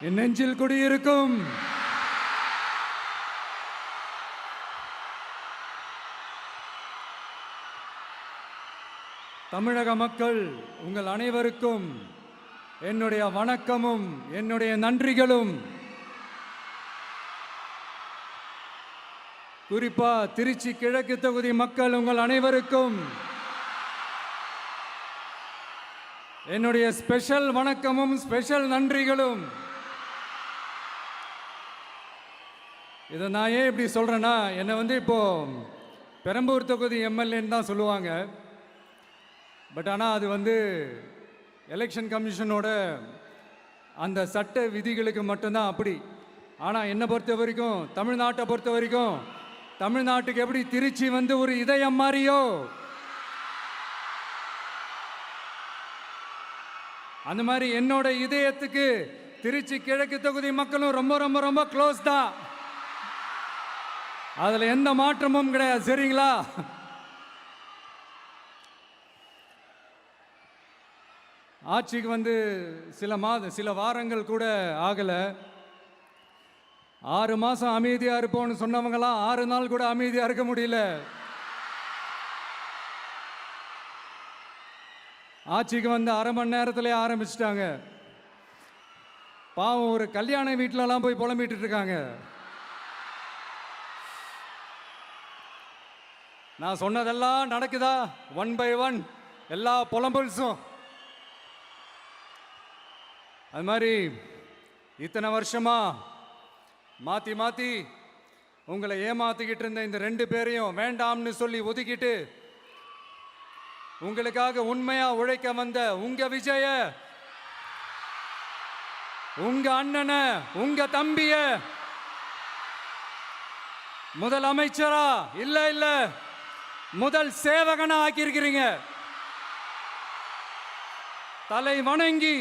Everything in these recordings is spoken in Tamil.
என் நெஞ்சில் குடியிருக்கும் தமிழக மக்கள் உங்கள் அனைவருக்கும் என்னுடைய வணக்கமும் என்னுடைய நன்றிகளும். குறிப்பா திருச்சி கிழக்கு தொகுதி மக்கள் உங்கள் அனைவருக்கும் என்னுடைய ஸ்பெஷல் வணக்கமும் ஸ்பெஷல் நன்றிகளும். இதை நான் ஏன் இப்படி சொல்கிறேன்னா, என்னை இப்போ பெரம்பூர் தொகுதி எம்எல்ஏன்னு தான் சொல்லுவாங்க. பட் ஆனால் அது எலெக்ஷன் கமிஷனோட அந்த சட்ட விதிகளுக்கு மட்டும்தான் அப்படி. ஆனால் என்னை பொறுத்த வரைக்கும், தமிழ்நாட்டை பொறுத்த வரைக்கும், தமிழ்நாட்டுக்கு எப்படி திருச்சி ஒரு இதயம் மாதிரியோ, அந்த மாதிரி என்னோட இதயத்துக்கு திருச்சி கிழக்கு தொகுதி மக்களும் ரொம்ப ரொம்ப ரொம்ப க்ளோஸ் தான். அதுல எந்த மாற்றமும் கிடையாது. சரிங்களா? ஆட்சிக்கு சில வாரங்கள் கூட ஆகல. 6 மாசம் அமைதியா இருப்போம்னு சொன்னவங்களாம் 6 நாள் கூட அமைதியா இருக்க முடியல. ஆட்சிக்கு அரை மணி நேரத்திலே ஆரம்பிச்சிட்டாங்க. பாவம், ஒரு கல்யாண வீட்டிலலாம் போய் புலம்பிட்டு இருக்காங்க. நான் சொன்னதெல்லாம் நடக்குதா? 1 by 1 எல்லா புலம்பல்ஸும். அது மாதிரி இத்தனை வருஷமா மாத்தி மாத்தி உங்களை ஏமாத்திக்கிட்டு இருந்த இந்த 2 பேரையும் வேண்டாம்னு சொல்லி ஒதுக்கிட்டு உங்களுக்காக உண்மையா உழைக்க வந்த உங்க விஜய, உங்க அண்ணனை, உங்க தம்பிய முதல் அமைச்சரா இல்ல முதல் சேவகனா ஆக்கியிருக்கிறீங்க. தலை வணங்கி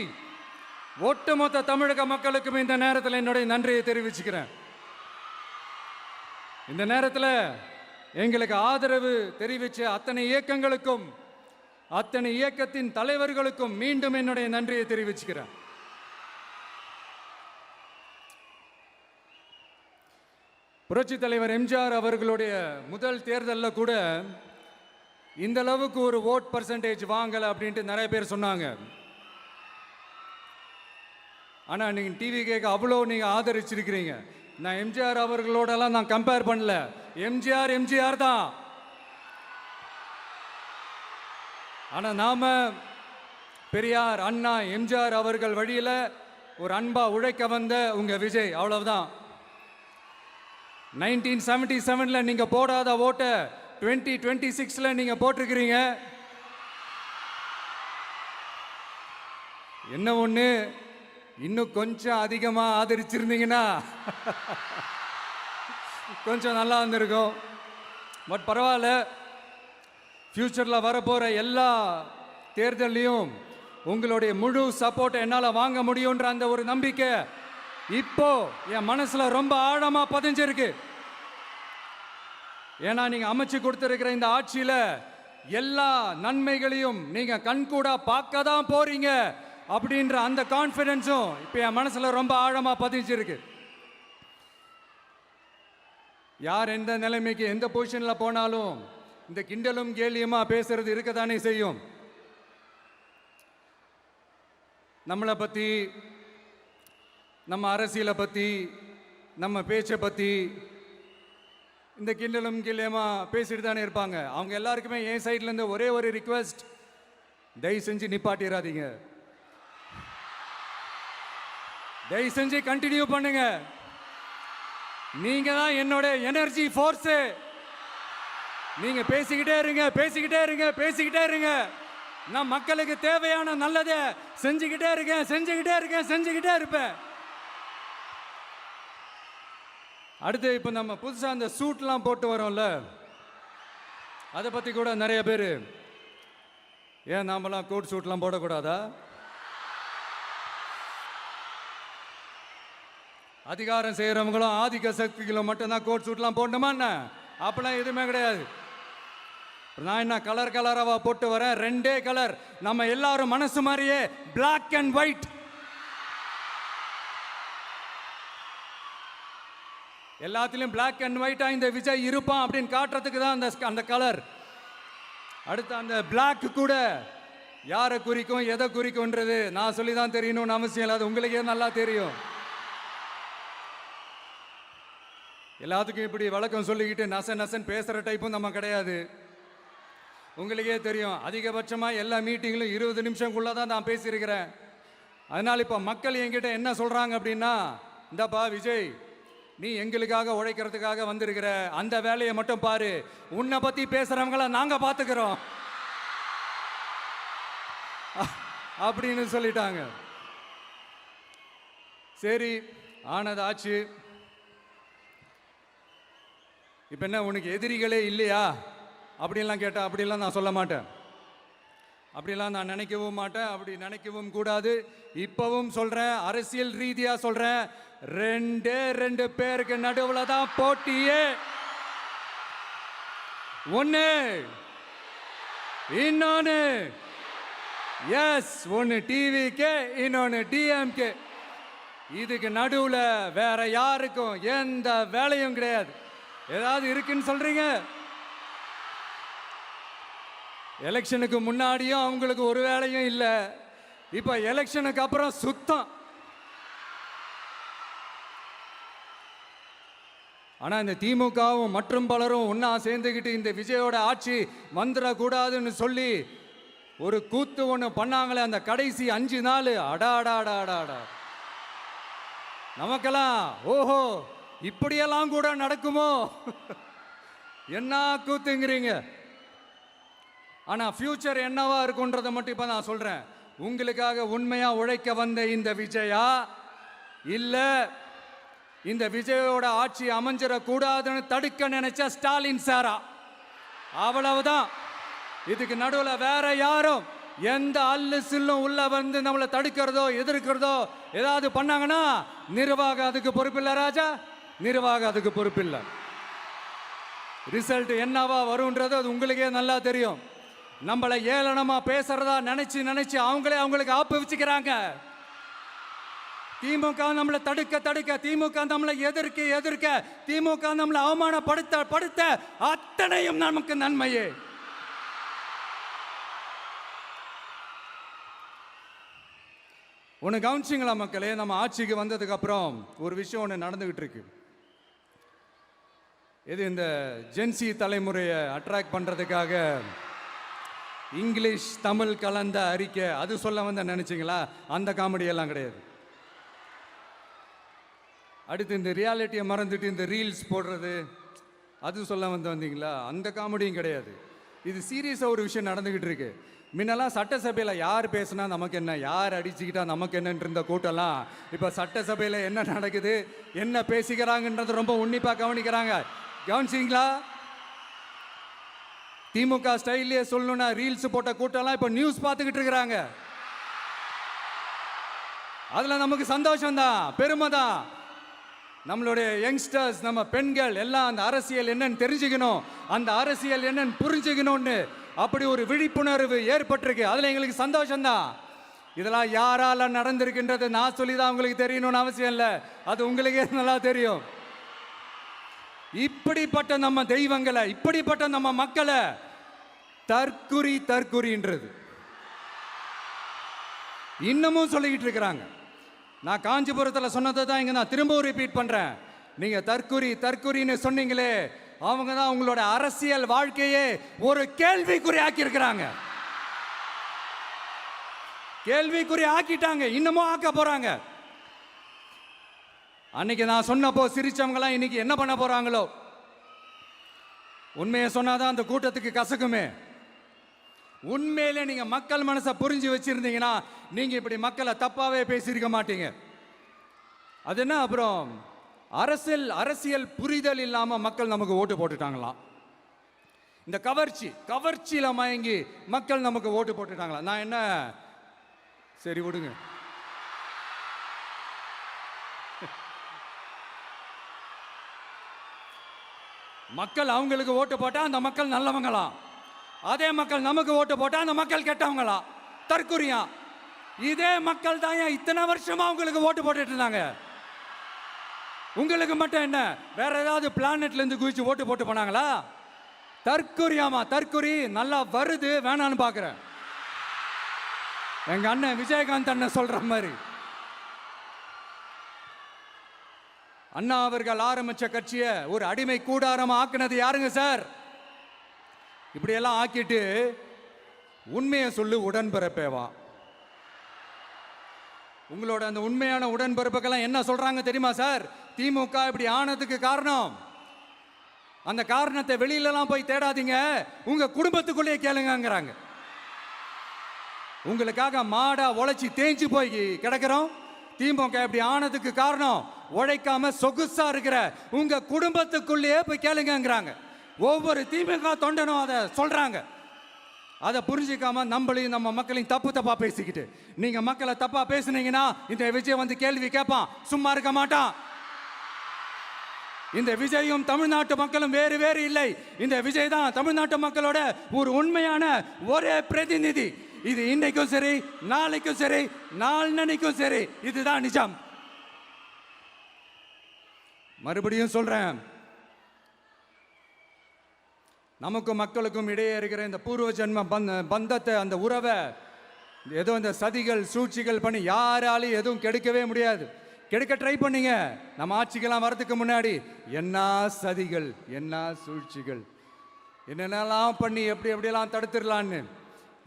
ஒட்டுமொத்த தமிழக மக்களுக்கும் இந்த நேரத்தில் என்னுடைய நன்றியை தெரிவிச்சுக்கிறேன். இந்த நேரத்தில் எங்களுக்கு ஆதரவு தெரிவித்த அத்தனை இயக்கங்களுக்கும், அத்தனை இயக்கத்தின் தலைவர்களுக்கும் மீண்டும் என்னுடைய நன்றியை தெரிவிச்சுக்கிறேன். புரட்சி தலைவர் எம்ஜிஆர் அவர்களுடைய முதல் தேர்தலில் கூட இந்த அளவுக்கு ஒரு ஓட் பர்சன்டேஜ் வாங்கலை அப்படின்ட்டு நிறைய பேர் சொன்னாங்க. ஆனால் நீங்கள் டிவி கேட்க அவ்வளோ நீங்கள் ஆதரிச்சிருக்கிறீங்க. நான் எம்ஜிஆர் அவர்களோடலாம் நான் கம்பேர் பண்ணல. எம்ஜிஆர் தான். ஆனால் நாம பெரியார், அண்ணா, எம்ஜிஆர் அவர்கள் வழியில் ஒரு அன்பா உழைக்க வந்த உங்க விஜய், அவ்வளவுதான். 1977 நீங்க போடாத ஓட்டை 2026 நீங்க போட்டிருக்கிறீங்க. என்ன ஒண்ணு, இன்னும் கொஞ்சம் அதிகமா ஆதரிச்சிருந்தீங்கன்னா கொஞ்சம் நல்லா வந்திருக்கும். பட் பரவாயில்ல, ஃபியூச்சர்ல வரப்போற எல்லா தேர்தலையும் உங்களுடைய முழு சப்போர்ட்டை என்னால் வாங்க முடியுன்ற அந்த ஒரு நம்பிக்கை இப்போ என் மனசுல ரொம்ப ஆழமா பதிஞ்சிருக்கு. ஏன்னா நீங்க அமைச்சு கொடுத்திருக்கிற இந்த ஆட்சியில எல்லா நன்மைகளையும் நீங்க கண்கூடா பார்க்க தான் போறீங்க அப்படின்ற அந்த கான்ஃபிடன்ஸும் இப்போ என் மனசுல ரொம்ப ஆழமா பதிஞ்சிருக்கு. யார் எந்த நிலைமைக்கு எந்த பொசிஷன்ல போனாலும் இந்த கிண்டலும் கேலியுமா பேசுறது இருக்கத்தானே செய்யும். நம்மளை பத்தி, நம்ம அரசியலை பற்றி, நம்ம பேச்சை பற்றி இந்த கிண்டலும் கிள்ளையமா பேசிட்டு தானே இருப்பாங்க. அவங்க எல்லாருக்குமே என் சைட்லேருந்து ஒரே ஒரு ரிக்வெஸ்ட், தயவு செஞ்சு நிப்பாட்டிடாதீங்க. தயவு செஞ்சு கண்டினியூ பண்ணுங்க. நீங்க தான் என்னோட எனர்ஜி ஃபோர்ஸ். நீங்க பேசிக்கிட்டே இருங்க, பேசிக்கிட்டே இருங்க, பேசிக்கிட்டே இருங்க. நான் மக்களுக்கு தேவையான நல்லதை செஞ்சுக்கிட்டே இருக்கேன், செஞ்சுக்கிட்டே இருக்கேன், செஞ்சுக்கிட்டே இருப்பேன். அடுத்து இப்போ நம்ம புதுசாக அந்த சூட்லாம் போட்டு வரோம்ல, அதை பற்றி கூட நிறைய பேர், ஏன் நாமெல்லாம் கோட் சூட்லாம் போடக்கூடாதா? அதிகாரம் செய்கிறவங்களும் ஆதிக்க சக்திகளும் மட்டும்தான் கோட் சூட்லாம் போடணுமா என்ன? அப்பெல்லாம் எதுவுமே கிடையாது. நான் என்ன கலர் கலராக போட்டு வரேன், 2 கலர். நம்ம எல்லாரும் மனசு மாதிரியே பிளாக் அண்ட் ஒயிட். எல்லாத்திலும் பிளாக் அண்ட் ஒயிட்டா இந்த விஜய் இருப்பான் அப்படின்னு காட்டுறதுக்கு தான் அந்த கலர். அடுத்து அந்த பிளாக் கூட யாரை குறிக்கும் எதை குறிக்கும்ன்றது நான் சொல்லி தான் தெரியணும்னு அவசியம் இல்லை, அது உங்களுக்கே நல்லா தெரியும். எல்லாத்துக்கும் இப்படி வழக்கம் சொல்லிக்கிட்டு நசன் பேசுகிற டைப்பும் நம்ம கிடையாது. உங்களுக்கே தெரியும், அதிகபட்சமாக எல்லா மீட்டிங்களும் 20 நிமிஷம்குள்ளே தான் நான் பேசியிருக்கிறேன். அதனால் இப்போ மக்கள் என்கிட்ட என்ன சொல்கிறாங்க அப்படின்னா, இந்தப்பா விஜய், நீ எங்களுக்காக உழைக்கிறதுக்காக வந்திருக்கிற, அந்த வேலையை மட்டும் பாரு, உன்னை பற்றி பேசுகிறவங்கள நாங்கள் பார்த்துக்கிறோம் அப்படின்னு சொல்லிட்டாங்க. சரி, ஆனது ஆச்சு. இப்போ என்ன, உனக்கு எதிரிகளே இல்லையா அப்படின்லாம் கேட்டால் அப்படிலாம் நான் சொல்ல மாட்டேன், அப்படிலாம் நான் நினைக்கவும் மாட்டேன், அப்படி நினைக்கவும் கூடாது. இப்பவும் சொல்கிறேன், அரசியல் ரீதியாக சொல்கிறேன், 2 பேருக்கு நடுவில் தான் போட்டியே. ஒன்று இன்னொன்று, எஸ், ஒன்று டிவிக்கு, இன்னொன்று டிஎம்கே. இதுக்கு நடுவில் வேற யாருக்கும் எந்த வேலையும் கிடையாது. ஏதாவது இருக்குன்னு சொல்றீங்க? எலெக்ஷனுக்கு முன்னாடியும் அவங்களுக்கு ஒரு வேலையும் இல்லை, இப்ப எலெக்ஷனுக்கு அப்புறம் சுத்தம். ஆனா இந்த திமுகவும் மற்றும் பலரும் ஒன்னா சேர்ந்துக்கிட்டு இந்த விஜயோட ஆட்சி வந்துடக்கூடாதுன்னு சொல்லி ஒரு கூத்து ஒன்று பண்ணாங்களே, அந்த கடைசி 5 நாள், அடாடாடாடாடா, நமக்கெல்லாம் ஓஹோ இப்படியெல்லாம் கூட நடக்குமோ என்ன கூத்துங்கிறீங்க. ஆனா ஃபியூச்சர் என்னவா இருக்குன்றதை மட்டும் இப்ப நான் சொல்றேன். உங்களுக்காக உண்மையா உழைக்க வந்த இந்த விஜயா, இல்ல இந்த விஜயோட ஆட்சி அமைஞ்சிடக்கூடாதுன்னு தடுக்க நினைச்ச ஸ்டாலின் சாரா, அவ்வளவுதான். இதுக்கு நடுவில் வேற யாரும் எந்த அல்லு சில்லும் உள்ள வந்து நம்மளை தடுக்கிறதோ எதிர்க்கிறதோ ஏதாவது பண்ணாங்கன்னா நிர்வாகம் அதுக்கு பொறுப்பில்லை ராஜா, நிர்வாகம் அதுக்கு பொறுப்பில்லை. ரிசல்ட் என்னவா வரும்ன்றது அது உங்களுக்கே நல்லா தெரியும். நம்மளை ஏளனமா பேசுறதா நினைச்சு அவங்களுக்கு ஆப்பு வச்சுக்கிறாங்க. திமுக நம்மளை தடுக்க, திமுக நம்மளை எதிர்க்க, திமுக நம்மளை அவமானப்படுத்த அத்தனையும் நமக்கு நன்மையே. ஒன்று கவனிச்சிங்களா மக்களே, நம்ம ஆட்சிக்கு வந்ததுக்கு அப்புறம் ஒரு விஷயம் ஒன்று நடந்துகிட்டு இருக்கு. இது இந்த ஜென்சி தலைமுறையை அட்ராக்ட் பண்றதுக்காக இங்கிலீஷ் தமிழ் கலந்த அறிக்கை, அது சொல்ல வந்த நினைச்சிங்களா? அந்த காமெடி எல்லாம் கிடையாது. அடுத்து இந்த ரியாலிட்டியை மறந்துட்டு இந்த ரீல்ஸ் போடுறது, அது சொல்ல வந்தீங்களா? அந்த காமெடியும் கிடையாது. இது சீரியஸாக ஒரு விஷயம் நடந்துகிட்டு இருக்கு. முன்னெல்லாம் சட்டசபையில் யார் பேசுனா நமக்கு என்ன, யார் அடிச்சுக்கிட்டா நமக்கு என்னன்னு இருந்த கூட்டம்லாம் இப்போ சட்டசபையில் என்ன நடக்குது, என்ன பேசிக்கிறாங்கன்றது ரொம்ப உன்னிப்பாக கவனிக்கிறாங்க. கவனிச்சிங்களா? திமுக ஸ்டைல்லே சொல்லணும்னா ரீல்ஸ் போட்ட கூட்டம்லாம் இப்போ நியூஸ் பார்த்துக்கிட்டு இருக்கிறாங்க. அதில் நமக்கு சந்தோஷம் தான், பெருமை தான். நம்மளுடைய யங்ஸ்டர்ஸ், நம்ம பெண்கள் எல்லாம் அந்த அரசியல் என்னன்னு தெரிஞ்சுக்கணும், அந்த அரசியல் என்னன்னு புரிஞ்சுக்கணும்னு அப்படி ஒரு விழிப்புணர்வு ஏற்பட்டிருக்கு. அதில் எங்களுக்கு சந்தோஷம்தான். இதெல்லாம் யாரால நடந்திருக்கின்றது நான் சொல்லி தான் உங்களுக்கு தெரியணும்னு அவசியம் இல்லை, அது உங்களுக்கே நல்லா தெரியும். இப்படிப்பட்ட நம்ம தெய்வங்களை, இப்படிப்பட்ட நம்ம மக்களை தற்குறின்றது இன்னமும் சொல்லிக்கிட்டு இருக்கிறாங்க. நான் காஞ்சிபுரத்தில் சொன்னதை தான் இங்கே நான் திரும்பவும் ரிப்பீட் பண்ணுறேன். நீங்கள் தற்குறின்னு சொன்னீங்களே, அவங்க தான் உங்களோட அரசியல் வாழ்க்கையே ஒரு கேள்விக்குறி ஆக்கி இருக்கிறாங்க. கேள்விக்குறி ஆக்கிட்டாங்க, இன்னமும் ஆக்க போறாங்க. அன்னைக்கு நான் சொன்னப்போ சிரிச்சவங்களாம் இன்னைக்கு என்ன பண்ண போறாங்களோ. உண்மையை சொன்னாதான் அந்த கூட்டத்துக்கு கசக்குமே. உண்மையிலே நீங்க மக்கள் மனசை புரிஞ்சு வச்சிருந்தீங்கன்னா நீங்க இப்படி மக்களை தப்பாவே பேசியிருக்க மாட்டீங்க. அது என்ன, அப்புறம் அரசியல் புரிதல் இல்லாம மக்கள் நமக்கு ஓட்டு போட்டுட்டாங்களாம். இந்த கவர்ச்சியில மயங்கி மக்கள் நமக்கு ஓட்டு போட்டுட்டாங்களா? நான் என்ன, சரி விடுங்க. மக்கள் அவங்களுக்கு ஓட்டு போட்டா அந்த மக்கள் நல்லவங்களாம், அதே மக்கள் நமக்கு ஓட்டு போட்டா அந்த மக்கள் கெட்டவங்களா, தற்குறியா. இதே மக்கள் தான் இத்தனை வருஷமா அவங்களுக்கு ஓட்டு போட்டுட்டு இருந்தாங்க. உங்களுக்கு மட்டும் என்ன, வேற ஏதாவது பிளானட்ல இருந்து குதிச்சு ஓட்டு போட்டு போனாங்களா? தற்கொரியாமா, தற்கொரி நல்லா வருது, வேணான்னு பாக்குறேன். எங்க அண்ணன் விஜயகாந்த் அண்ணன் சொல்ற மாதிரி, அண்ணா அவர்கள் ஆரம்பிச்ச கட்சியை ஒரு அடிமை கூடாரமா ஆக்குனது யாருங்க சார்? இப்படியெல்லாம் ஆக்கிட்டு உண்மையை சொல்லு உடன்பிறப்பேவா. உங்களோட அந்த உண்மையான உடன்பிறப்புக்கெல்லாம் என்ன சொல்றாங்க தெரியுமா சார்? திமுக இப்படி ஆனதுக்கு காரணம், அந்த காரணத்தை வெளியிலலாம் போய் தேடாதீங்க, உங்க குடும்பத்துக்குள்ளேயே கேளுங்கிறாங்க. உங்களுக்காக மாடா உழைச்சி தேஞ்சு போய் கிடக்கிறோம். திமுக இப்படி ஆனதுக்கு காரணம் உழைக்காம சொகுசா இருக்கிற உங்க குடும்பத்துக்குள்ளேயே போய் கேளுங்கிறாங்க. ஒவ்வொரு திமுக தொண்டனும் அதை சொல்றாங்க. அதை புரிஞ்சிக்காம நம்மளையும் நம்ம மக்களையும் தப்பா பேசிக்கிட்டு, நீங்க மக்களை தப்பா பேசுனீங்கன்னா இந்த விஜய் வந்து கேள்வி கேட்பான், சும்மா இருக்க மாட்டான். இந்த விஜயும் தமிழ்நாட்டு மக்களும் வேறு வேறு இல்லை. இந்த விஜய் தான் தமிழ்நாட்டு மக்களோட ஒரு உண்மையான ஒரே பிரதிநிதி. இது இன்னைக்கும் சரி, நாளைக்கும் சரி, நாளன்னைக்கும் சரி, இதுதான் நிஜம். மறுபடியும் சொல்றேன், நமக்கும் மக்களுக்கும் இடையே இருக்கிற இந்த பூர்வ ஜென்ம பந்தத்தை, அந்த உறவை ஏதோ இந்த சதிகள் சூழ்ச்சிகள் பண்ணி யாராலையும் எதுவும் கெடுக்கவே முடியாது. கெடுக்க ட்ரை பண்ணீங்க நம்ம ஆட்சிக்கெல்லாம் வரதுக்கு முன்னாடி, என்ன சதிகள், என்ன சூழ்ச்சிகள், என்னென்னலாம் பண்ணி எப்படி எப்படியெல்லாம் தடுத்துடலான்னு.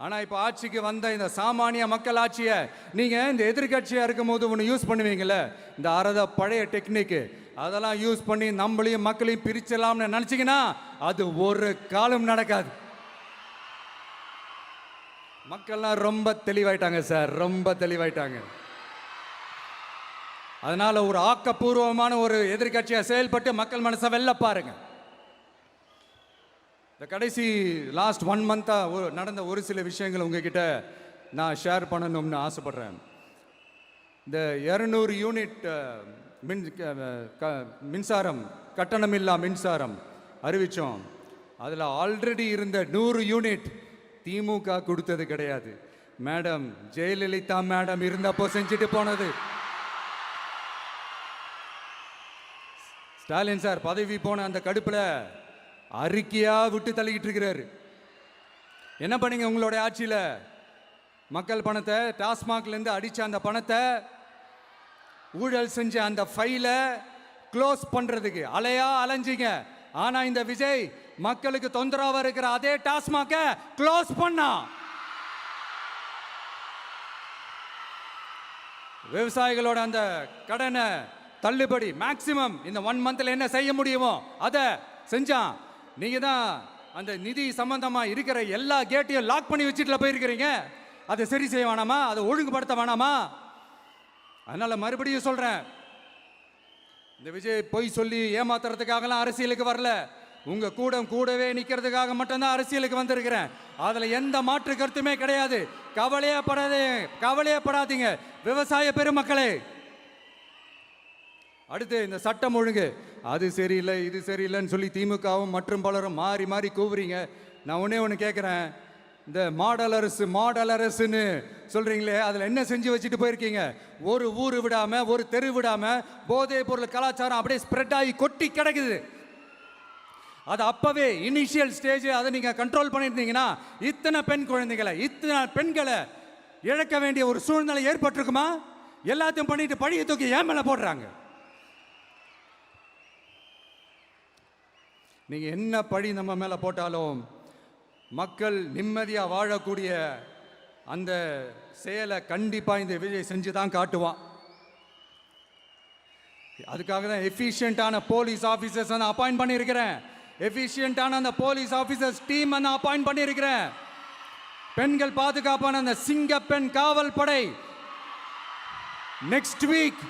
ஆனால் இப்போ ஆட்சிக்கு வந்த இந்த சாமானிய மக்கள் ஆட்சியை நீங்கள் இந்த எதிர்கட்சியாக இருக்கும் போது ஒன்று யூஸ் பண்ணுவீங்களே, இந்த பழைய டெக்னிக்கு, அதெல்லாம் யூஸ் பண்ணி நம்மளையும் மக்களையும் பிரிச்சலாம்னு நினச்சிங்கன்னா அது ஒரு காலம் நடக்காது. மக்கள்லாம் ரொம்ப தெளிவாயிட்டாங்க சார், ரொம்ப தெளிவாயிட்டாங்க. அதனால ஒரு ஆக்கப்பூர்வமான ஒரு எதிர்கட்சியாக செயல்பட்டு மக்கள் மனசை வெல்ல பாருங்க. இந்த கடைசி லாஸ்ட் 1 மந்த்தா நடந்த ஒரு சில விஷயங்கள் உங்ககிட்ட நான் ஷேர் பண்ணணும்னு ஆசைப்படுறேன். இந்த 200 யூனிட் மின்சாரம், கட்டணமில்லா மின்சாரம் அறிவித்தோம். அதில் ஆல்ரெடி இருந்த 100 யூனிட் திமுக கொடுத்தது கிடையாது. மேடம் ஜெயலலிதா மேடம் இருந்தப்போ செஞ்சுட்டு போனது. ஸ்டாலின் சார் பதவி போன அந்த கடுப்பில் அறிக்கையா விட்டு தள்ளிக்கிட்டு இருக்கிறாரு. என்ன பண்ணீங்க உங்களுடைய ஆட்சியில்? மக்கள் பணத்தை, டாஸ்மாக்லேருந்து அடித்த அந்த பணத்தை, ஊழல் செஞ்ச அந்த ஃபைலை க்ளோஸ் பண்ணுறதுக்கு அலையா அலைஞ்சிங்க. ஆனால் இந்த விஜய் மக்களுக்கு தொந்தரவாக இருக்கிற அதே டாஸ்மாக க்ளோஸ் பண்ணா. விவசாயிகளோட அந்த கடனை தள்ளுபடி மேக்சிமம் இந்த 1 மந்த்ல என்ன செய்ய முடியுமோ அதை செஞ்சான். நீங்க தான் அந்த நிதி சம்பந்தமா இருக்கிற எல்லா கேட்டையும் லாக் பண்ணி வச்சுட்டு போயிருக்கிறீங்க. அதை சரி செய்ய வேணாமா? அதை ஒழுங்குபடுத்த வேணாமா? அதனால மறுபடியும் சொல்றேன், இந்த விஜய் பொய் சொல்லி ஏமாத்துறதுக்காகலாம் அரசியலுக்கு வரல. உங்க கூடவே நிக்கிறதுக்காக மட்டும்தான் அரசியலுக்கு வந்திருக்கிறேன். அதுல எந்த மாற்று கருத்துமே கிடையாது. கவலையப்படாதீங்க விவசாய பெருமக்களே. அடுத்து இந்த சட்டம் ஒழுங்கு, அது சரியில்லை இது சரியில்லைன்னு சொல்லி திமுகவும் மற்றும் பலரும் மாறி மாறி கூவுறீங்க. நான் ஒன்று கேட்குறேன், இந்த மாடல் அரசுன்னு சொல்கிறீங்களே, அதில் என்ன செஞ்சு வச்சுட்டு போயிருக்கீங்க? ஒரு ஊர் விடாமல், ஒரு தெரு விடாமல் போதைப் பொருள் கலாச்சாரம் அப்படியே ஸ்ப்ரெட் ஆகி கொட்டி கிடக்குது. அது அப்போவே இனிஷியல் ஸ்டேஜ் அதை நீங்கள் கண்ட்ரோல் பண்ணியிருந்தீங்கன்னா இத்தனை பெண் குழந்தைகளை, இத்தனை பெண்களை இழக்க வேண்டிய ஒரு சூழ்நிலை ஏற்பட்டிருக்குமா? எல்லாத்தையும் பண்ணிட்டு பழியை தூக்கி ஏன் மேலே போடுறாங்க. நீங்கள் என்ன பழி நம்ம மேலே போட்டாலும் மக்கள் நிம்மதியாக வாழக்கூடிய அந்த செயலை கண்டிப்பாக இந்த விஜய் செஞ்சு தான் காட்டுவான். அதுக்காக தான் எஃபிஷியண்டான போலீஸ் ஆஃபீஸர்ஸ் நான் அப்பாயிண்ட் பண்ணியிருக்கிறேன். எஃபிஷியண்டான அந்த போலீஸ் ஆஃபீஸர்ஸ் டீம் நான் அப்பாயிண்ட் பண்ணியிருக்கிறேன். பெண்கள் பாதுகாப்பான அந்த சிங்க பெண் காவல் படை நெக்ஸ்ட் வீக்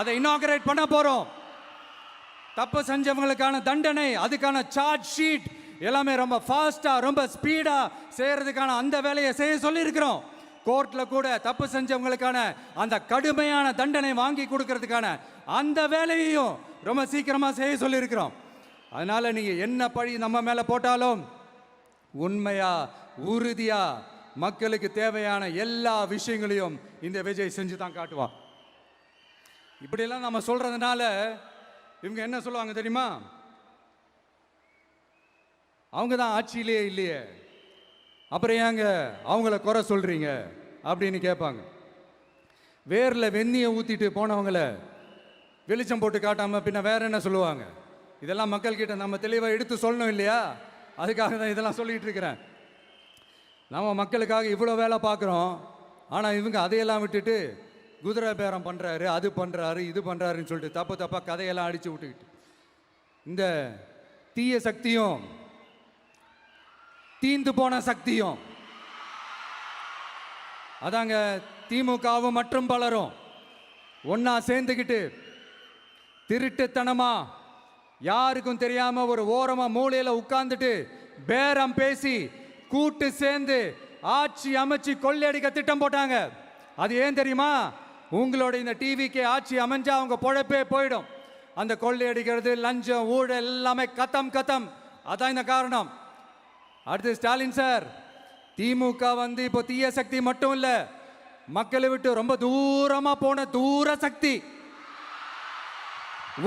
அதை இனாகரேட் பண்ண போகிறோம். தப்பு செஞ்சவங்களுக்கான தண்டனை, அதுக்கான சார்ஜ் ஷீட் எல்லாமே ரொம்ப ஃபாஸ்ட்டாக ரொம்ப ஸ்பீடாக செய்கிறதுக்கான அந்த வேலையை செய்ய சொல்லியிருக்கிறோம். கோர்ட்டில் கூட தப்பு செஞ்சவங்களுக்கான அந்த கடுமையான தண்டனை வாங்கி கொடுக்கறதுக்கான அந்த வேலையையும் ரொம்ப சீக்கிரமாக செய்ய சொல்லியிருக்கிறோம். அதனால் நீங்கள் என்ன பழி நம்ம மேலே போட்டாலும் உண்மையாக உறுதியாக மக்களுக்கு தேவையான எல்லா விஷயங்களையும் இந்த விஜய் செஞ்சு தான் காட்டுவான். இப்படியெல்லாம் நம்ம சொல்கிறதுனால இவங்க என்ன சொல்லுவாங்க தெரியுமா? அவங்க தான் ஆட்சியிலே இல்லையே, அப்புறம் ஏங்க அவங்கள குறை சொல்றீங்க அப்படின்னு கேட்பாங்க. வேரில் வெந்நியை ஊற்றிட்டு போனவங்கள வெளிச்சம் போட்டு காட்டாமல் பின்ன வேற என்ன சொல்லுவாங்க? இதெல்லாம் மக்கள்கிட்ட நம்ம தெளிவாக எடுத்து சொல்லணும் இல்லையா? அதுக்காக தான் இதெல்லாம் சொல்லிகிட்டு இருக்கிறேன். நம்ம மக்களுக்காக இவ்வளோ வேலை பார்க்குறோம், ஆனால் இவங்க அதையெல்லாம் விட்டுட்டு குதிரை பேரம் பண்ணுறாரு, அது பண்ணுறாரு, இது பண்ணுறாருன்னு சொல்லிட்டு தப்பாக கதையெல்லாம் அடித்து விட்டுக்கிட்டு இந்த தீய சக்தியும் தீந்து போன சக்தியும் அதாங்க திமுகவும் மற்றும் பலரும் ஒன்னா சேர்ந்துக்கிட்டு திருட்டுத்தனமா யாருக்கும் தெரியாம ஒரு ஓரமா மூலையில உட்கார்ந்துட்டு பேரம் பேசி கூட்டு சேர்ந்து ஆட்சி அமைச்சு கொள்ளையடிக்க திட்டம் போட்டாங்க. அது ஏன் தெரியுமா? உங்களோட இந்த டிவிக்கு ஆட்சி அமைஞ்சா அவங்க பொழப்பே போயிடும். அந்த கொள்ளையடிக்கிறது, லஞ்சம், ஊழல் எல்லாமே கத்தம். அதான் இந்த காரணம். அடுத்து ஸ்டாலின் சார், திமுக வந்து இப்போ தீய சக்தி மட்டும் இல்ல, மக்களை விட்டு ரொம்ப தூரமா போன தூர சக்தி,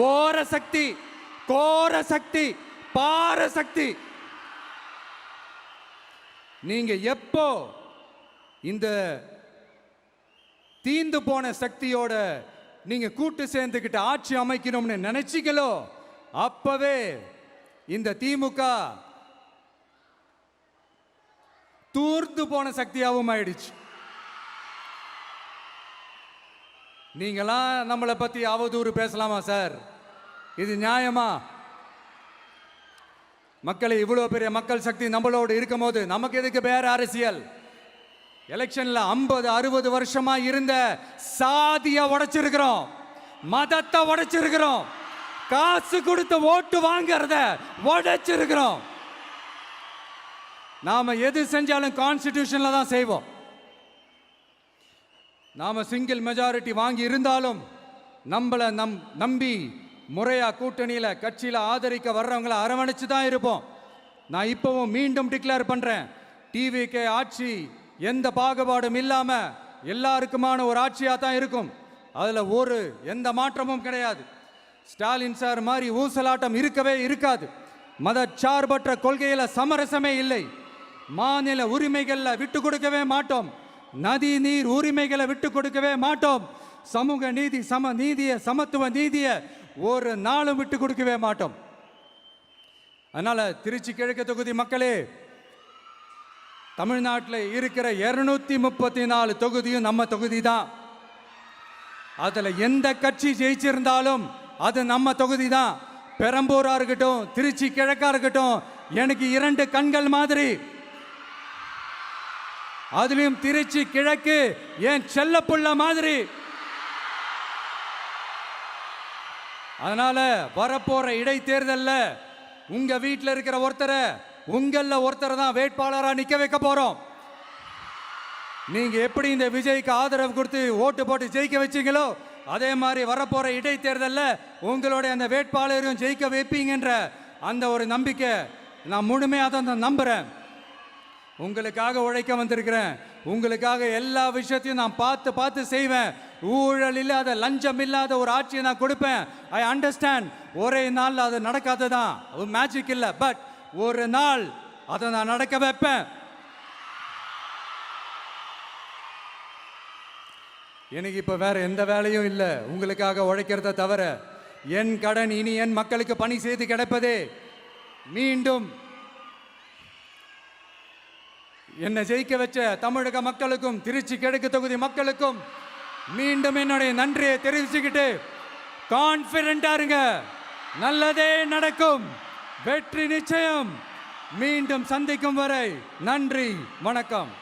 ஓர சக்தி, கோர சக்தி, பார சக்தி. நீங்க எப்போ இந்த தீந்து போன சக்தியோட நீங்க கூட்டு சேர்ந்துக்கிட்டு ஆட்சி அமைக்கணும்னு நினைச்சீங்களோ அப்பவே இந்த திமுக தூர்த்து போன சக்தியாகவும் ஆயிடுச்சு. நீங்களாம் நம்மளை பத்தி அவதூறு பேசலாமா சார்? இது நியாயமா? மக்களை இவ்வளவு பெரிய மக்கள் சக்தி நம்மளோடு இருக்கும் போது நமக்கு எதுக்கு வேற அரசியல்? எலெக்ஷன்ல 50-60 வருஷமா இருந்த சாதிய உடைச்சிருக்கிறோம், மதத்தை உடைச்சிருக்கிறோம், காசு கொடுத்து ஓட்டு வாங்கறத உடைச்சிருக்கிறோம். நாம எது செஞ்சாலும் கான்ஸ்டிடியூஷன்ல தான் செய்வோம். நாம சிங்கிள் மெஜாரிட்டி வாங்கி இருந்தாலும் நம்மளை நம்பி முறையா கூட்டணியில கட்சியில ஆதரிக்க வர்றவங்களை அரவணைச்சு தான் இருப்போம். நான் இப்பவும் மீண்டும் டிக்ளேர் பண்றேன், டிவிகே ஆட்சி எந்த பாகுபாடும் இல்லாம எல்லாருக்குமான ஒரு ஆட்சியா தான் இருக்கும். அதுல எந்த மாற்றமும் கிடையாது. ஸ்டாலின் சார் மாதிரி ஊசலாட்டம் இருக்கவே இருக்காது. மதச்சார்பற்ற கொள்கையில சமரசமே இல்லை. மாநில உரிமைகள்ல விட்டு கொடுக்கவே மாட்டோம். நதி நீர் உரிமைகளை விட்டு கொடுக்கவே மாட்டோம். சமூக நீதி, சம நீதிய, சமத்துவ நீதிய ஒரு நாளும் விட்டு கொடுக்கவே மாட்டோம். அதனால திருச்சி கிழக்கு தொகுதி மக்களே, தமிழ்நாட்டில் இருக்கிற 234 தொகுதியும் நம்ம தொகுதி தான். அதுல எந்த கட்சி ஜெயிச்சிருந்தாலும் அது நம்ம தொகுதி தான். பெரம்பூரா இருக்கட்டும், திருச்சி கிழக்கா இருக்கட்டும், எனக்கு 2 கண்கள் மாதிரி. அதுலயும் திருச்சி கிழக்கு என் செல்ல புள்ள மாதிரி. அதனால வரப்போற இடைத்தேர்தல்ல உங்க வீட்டில் இருக்கிற ஒருத்தரை உங்கள ஒருத்தரை தான் வேட்பாளரா நிக்க வைக்க போறோம். நீங்க எப்படி இந்த விஜய்க்கு ஆதரவு கொடுத்து ஓட்டு போட்டு ஜெயிக்க வச்சீங்களோ அதே மாதிரி வரப்போற இடைத்தேர்தல்ல உங்களுடைய அந்த வேட்பாளரையும் ஜெயிக்க வைப்பீங்கன்ற அந்த ஒரு நம்பிக்கை நான் முழுமையாக தான் நம்புறேன். உங்களுக்காக உழைக்க வந்திருக்கிறேன். உங்களுக்காக எல்லா விஷயத்தையும் நான் பார்த்து செய்வேன். ஊழல் இல்லாத, லஞ்சம் இல்லாத ஒரு ஆட்சியை நான் கொடுப்பேன். I understand. ஒரே நாள் அது நடக்காததான், மேஜிக் இல்லை. பட் ஒரு நாள் அதை நான் நடக்க வைப்பேன். எனக்கு இப்ப வேற எந்த வேலையும் இல்லை உங்களுக்காக உழைக்கிறத தவிர. என் கடன் இனி என் மக்களுக்கு பணி செய்து கிடைப்பதே. மீண்டும் என்னை ஜெயிக்க வச்ச தமிழக மக்களுக்கும் திருச்சி கிழக்கு தொகுதி மக்களுக்கும் மீண்டும் என்னுடைய நன்றியை தெரிவிச்சுக்கிட்டு கான்பிடண்டா இருங்க, நல்லதே நடக்கும், வெற்றி நிச்சயம். மீண்டும் சந்திக்கும் வரை நன்றி, வணக்கம்.